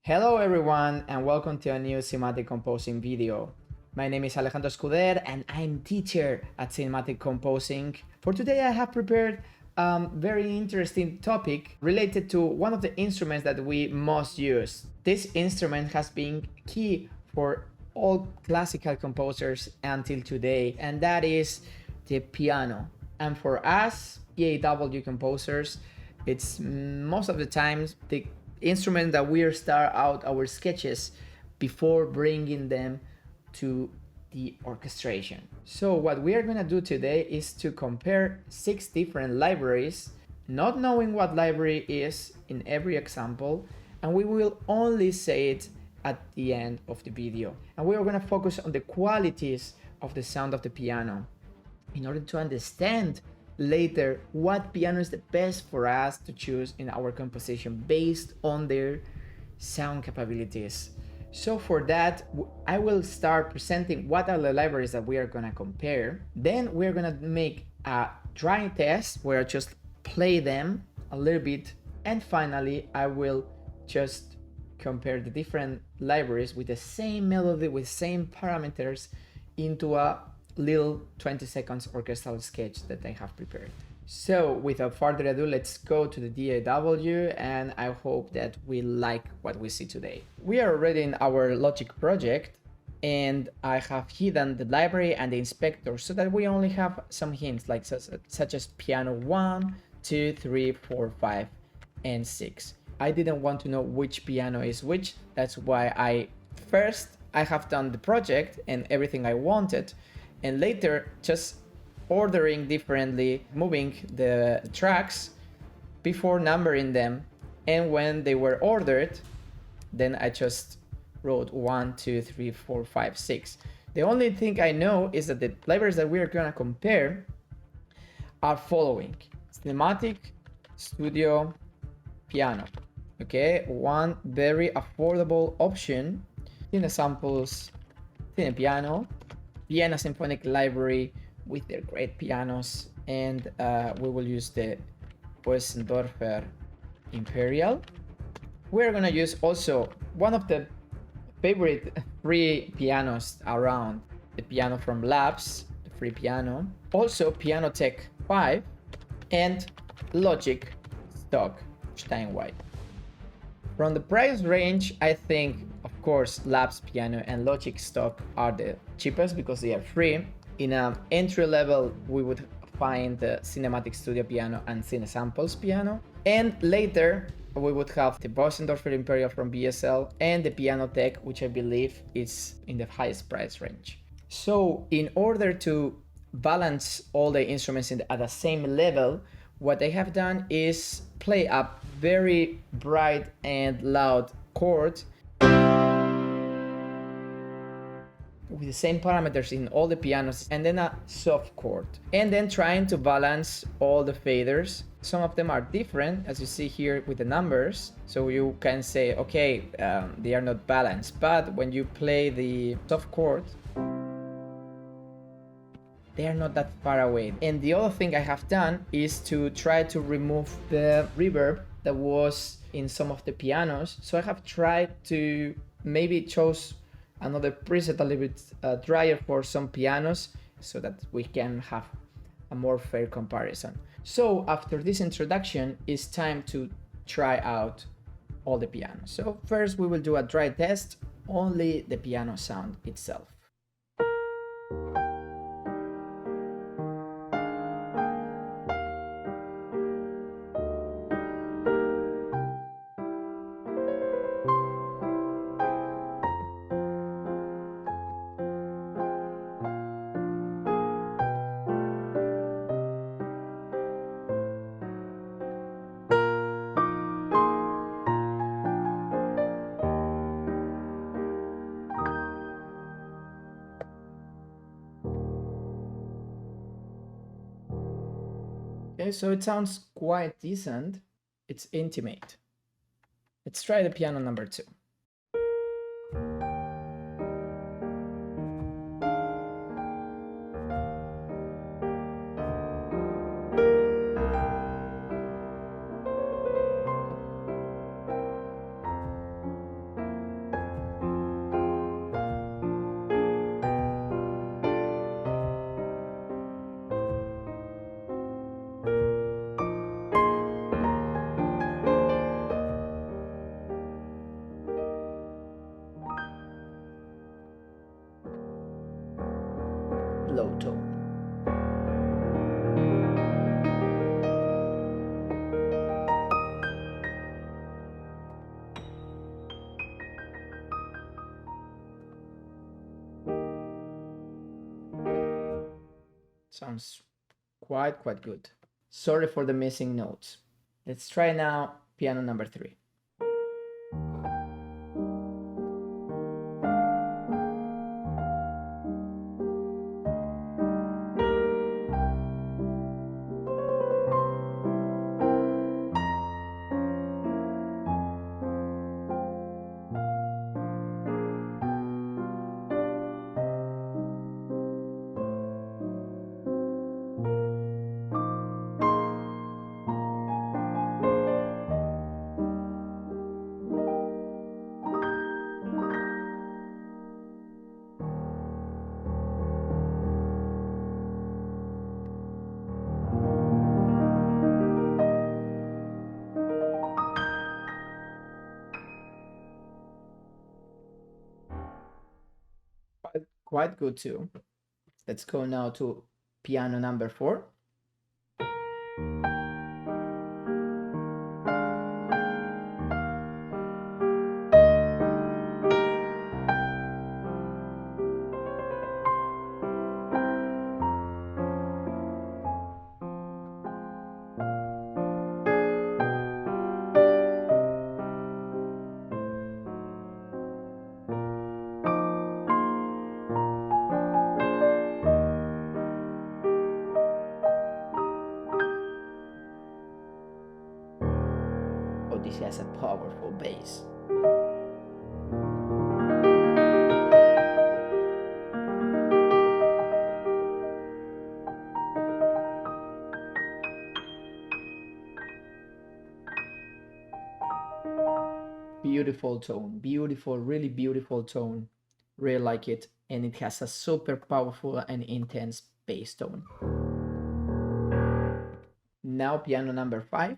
Hello everyone and welcome to a new cinematic composing video. My name is Alejandro Escuder and I'm teacher at Cinematic Composing. For today I have prepared a very interesting topic related to one of the instruments that we must use. This instrument has been key for all classical composers until today, and that is the piano. And for us EAW composers, it's most of the times the instrument that we start out our sketches before bringing them to the orchestration. So what we are going to do today is to compare 6 different libraries, not knowing what library is in every example, and we will only say it at the end of the video. And we are going to focus on the qualities of the sound of the piano in order to understand later what piano is the best for us to choose in our composition based on their sound capabilities. So for that, I will start presenting what are the libraries that we are going to compare. Then we're going to make a dry test where I just play them a little bit, and finally I will just compare the different libraries with the same melody, with same parameters into a little 20 seconds orchestral sketch that I have prepared. So without further ado, let's go to the DAW, and I hope that we like what we see today. We are already in our Logic project and I have hidden the library and the inspector so that we only have some hints like such as piano 1, 2, 3, 4, 5, and 6. I didn't want to know which piano is which. That's why I have done the project and everything I wanted, and later just ordering differently, moving the tracks before numbering them, and when they were ordered, then I just wrote 1, 2, 3, 4, 5, 6. The only thing I know is that the libraries that we are going to compare are following: Cinematic Studio Piano. Okay, one very affordable option, Cinesamples, Cinepiano, Vienna Symphonic Library with their great pianos, and we will use the Wessendorfer Imperial. We're gonna use also one of the favorite free pianos around, the piano from Labs, the free piano, also Piano Tech 5, and Logic Stock Steinway. From the price range, I think, of course, Labs Piano and Logic Stock are the cheapest because they are free. In an entry level, we would find the Cinematic Studio Piano and Cinesamples Piano. And later, we would have the Bosendorfer Imperial from BSL and the Piano Tech, which I believe is in the highest price range. So in order to balance all the instruments at the same level, what I have done is play a very bright and loud chord with the same parameters in all the pianos, and then a soft chord, and then trying to balance all the faders. Some of them are different, as you see here with the numbers, so you can say, okay, they are not balanced, but when you play the soft chord, they are not that far away. And the other thing I have done is to try to remove the reverb that was in some of the pianos. So I have tried to maybe choose another preset a little bit drier for some pianos so that we can have a more fair comparison. So after this introduction, it's time to try out all the pianos. So first we will do a dry test, only the piano sound itself. Okay, so it sounds quite decent. It's intimate. Let's try the piano number 2. low tone. Sounds quite good. Sorry for the missing notes. Let's try now piano number 3. Quite good too. Let's go now to piano number 4. Oh, this has a powerful bass. Beautiful tone, beautiful, really beautiful tone. Really like it, and it has a super powerful and intense bass tone. Now piano number 5.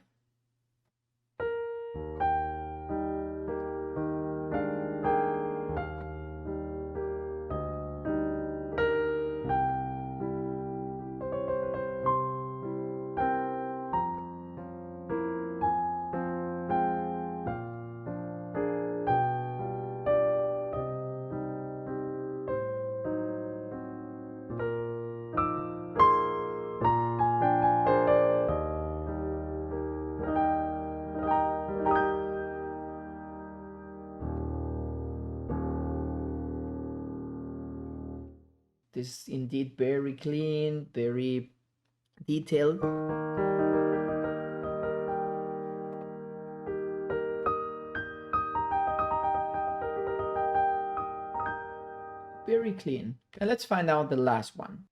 This is indeed very clean, very detailed. Very clean. And let's find out the last one.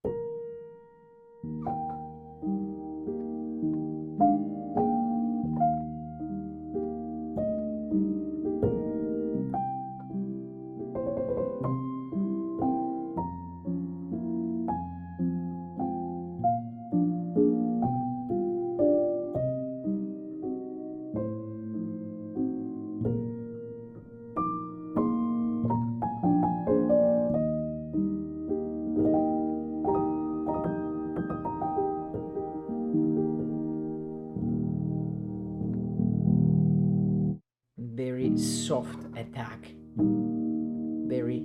Very soft attack, very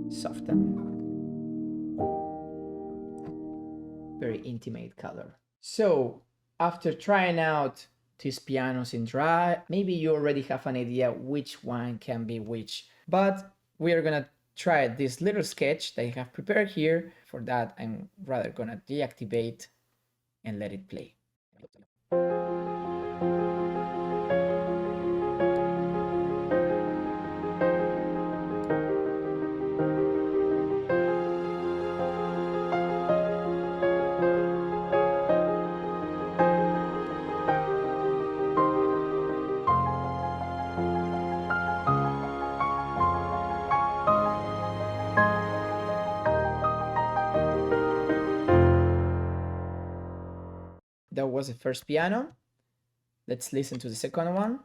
soft and very intimate color. So after trying out these pianos in dry, maybe you already have an idea which one can be which, but we are gonna try this little sketch that I have prepared here. For that, I'm rather gonna deactivate and let it play. That was the first piano. Let's listen to the second one.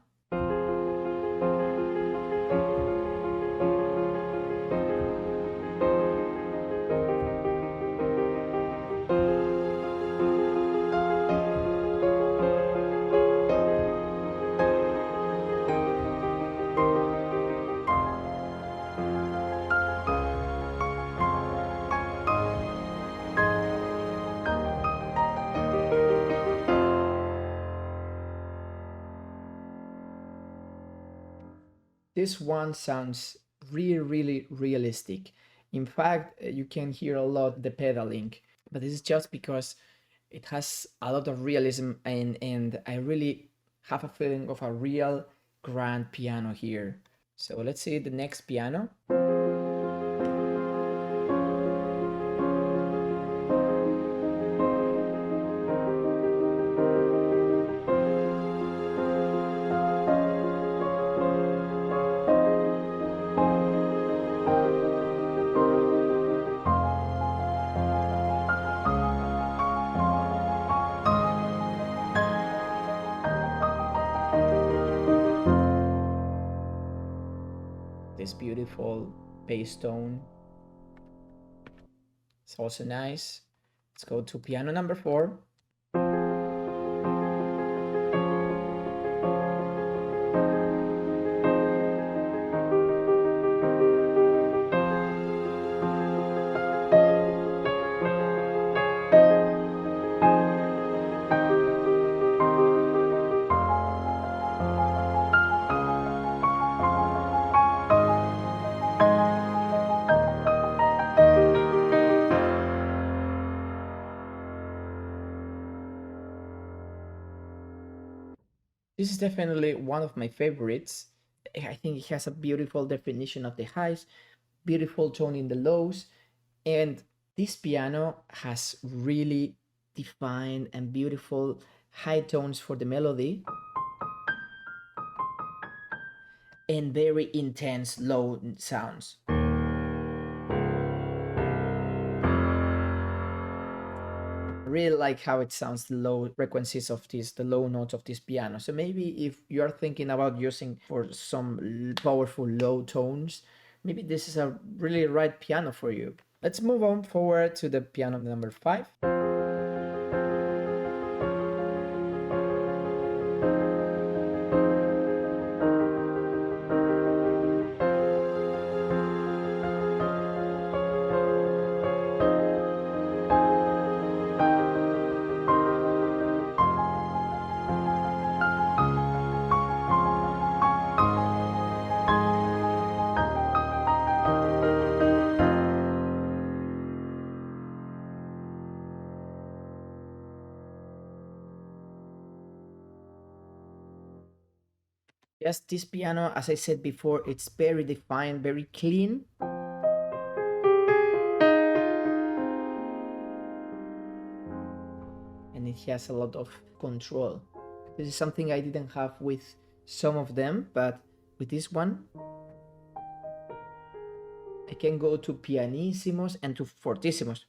This one sounds really realistic. In fact, you can hear a lot the pedaling, but this is just because it has a lot of realism, and I really have a feeling of a real grand piano here. So let's see the next piano. This beautiful bass tone. It's also nice. Let's go to piano number 4. This is definitely one of my favorites. I think it has a beautiful definition of the highs, beautiful tone in the lows, and this piano has really defined and beautiful high tones for the melody and very intense low sounds. Really like how it sounds, the low frequencies of this, the low notes of this piano. So maybe if you're thinking about using for some powerful low tones, maybe this is a really right piano for you. Let's move on forward to the piano number 5. Yes, this piano, as I said before, it's very defined, very clean. And it has a lot of control. This is something I didn't have with some of them, but with this one, I can go to pianissimos and to fortissimos.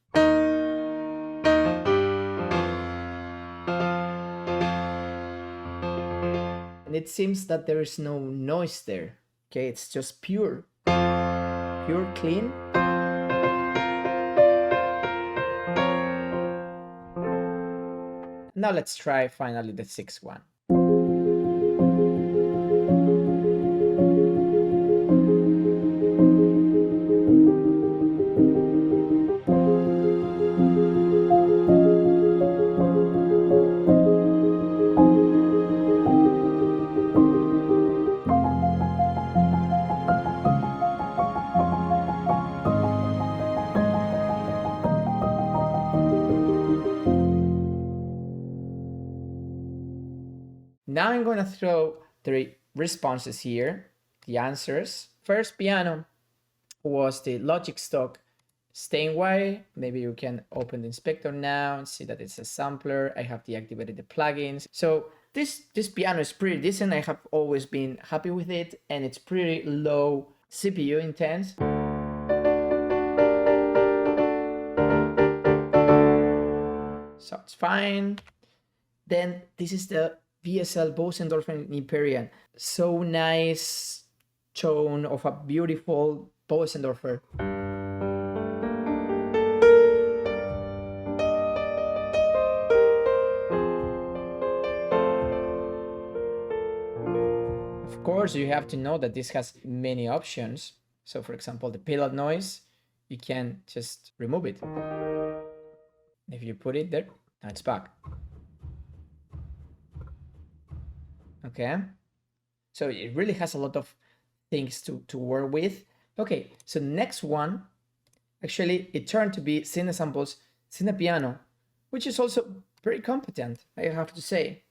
And it seems that there is no noise there. Okay, it's just pure clean. Now let's try finally the 6th one. Now I'm going to throw the responses here, the answers. First piano was the Logic stock Steinway. Maybe you can open the inspector now and see that it's a sampler. I have deactivated the plugins. So this piano is pretty decent. I have always been happy with it, and it's pretty low CPU intense. So it's fine. Then this is the VSL Bosendorfer Imperial. So nice tone of a beautiful Bosendorfer. Of course, you have to know that this has many options. So for example, the pedal noise, you can just remove it. If you put it there, now it's back. Okay, so it really has a lot of things to work with. Okay, so next one, actually it turned to be Cine Samples, Cine Piano, which is also very competent, I have to say.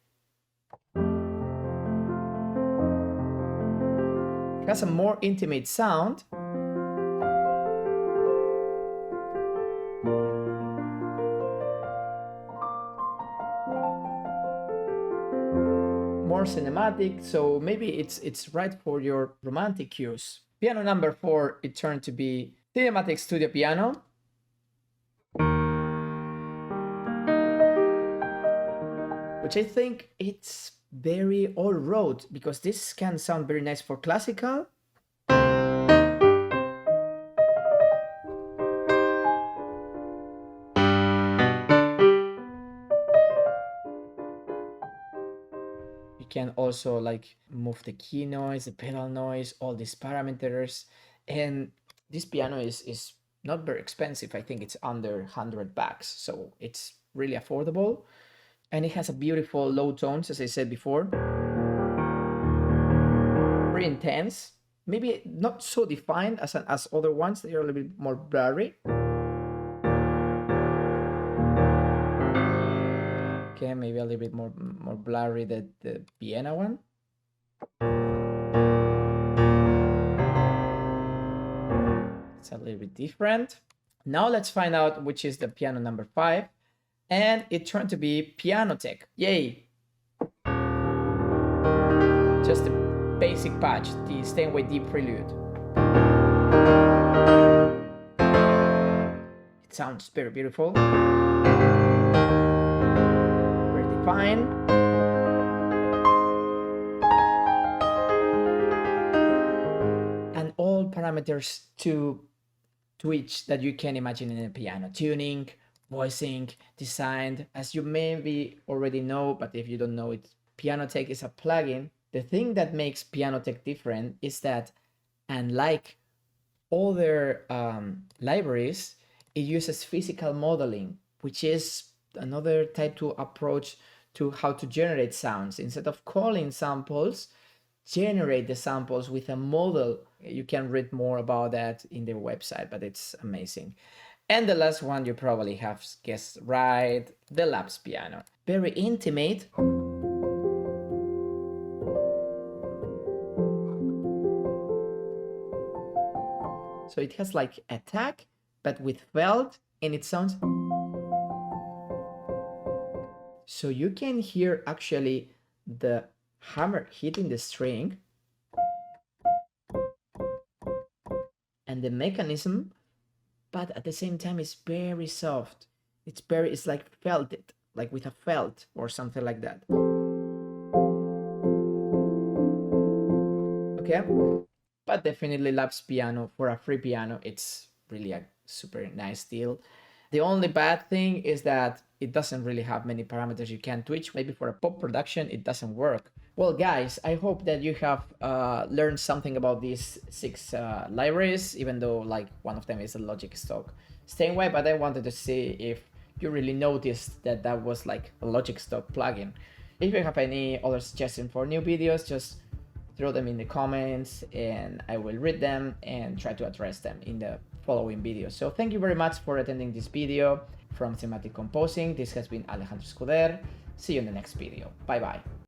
It has a more intimate sound. More cinematic, so maybe it's right for your romantic cues. Piano number 4, it turned to be Cinematic Studio Piano. Which I think it's very all-road, because this can sound very nice for classical. You can also like move the key noise, the pedal noise, all these parameters. And this piano is not very expensive. I think it's under 100 bucks, so it's really affordable. And it has a beautiful low tones, as I said before. Very intense. Maybe not so defined as other ones. They are a little bit more blurry. Okay, maybe a little bit more blurry than the Vienna one. It's a little bit different. Now let's find out which is the piano number 5. And it turned to be Pianotech. Yay! Just the basic patch, the Steinway D Prelude. It sounds very beautiful. Very defined. And all parameters to each that you can imagine in a piano. Tuning, voicing, designed, as you maybe already know, but if you don't know it, Pianotech is a plugin. The thing that makes Pianotech different is that, unlike other libraries, it uses physical modeling, which is another type to approach to how to generate sounds. Instead of calling samples, generate the samples with a model. You can read more about that in their website, but it's amazing. And the last one you probably have guessed right, the Labs Piano. Very intimate. So it has like attack, but with felt, and it sounds... So you can hear actually the hammer hitting the string. And the mechanism, but at the same time it's very soft. It's like felted, like with a felt or something like that. Okay, but definitely Labs Piano for a free piano, it's really a super nice deal. The only bad thing is that it doesn't really have many parameters you can twitch. Maybe for a pop production it doesn't work. Well guys, I hope that you have learned something about these 6 libraries, even though like one of them is a Logic stock Steinway, but I wanted to see if you really noticed that that was like a Logic stock plugin. If you have any other suggestions for new videos, just throw them in the comments and I will read them and try to address them in the following videos. So thank you very much for attending this video from Thematic Composing. This has been Alejandro Escuder. See you in the next video. Bye bye.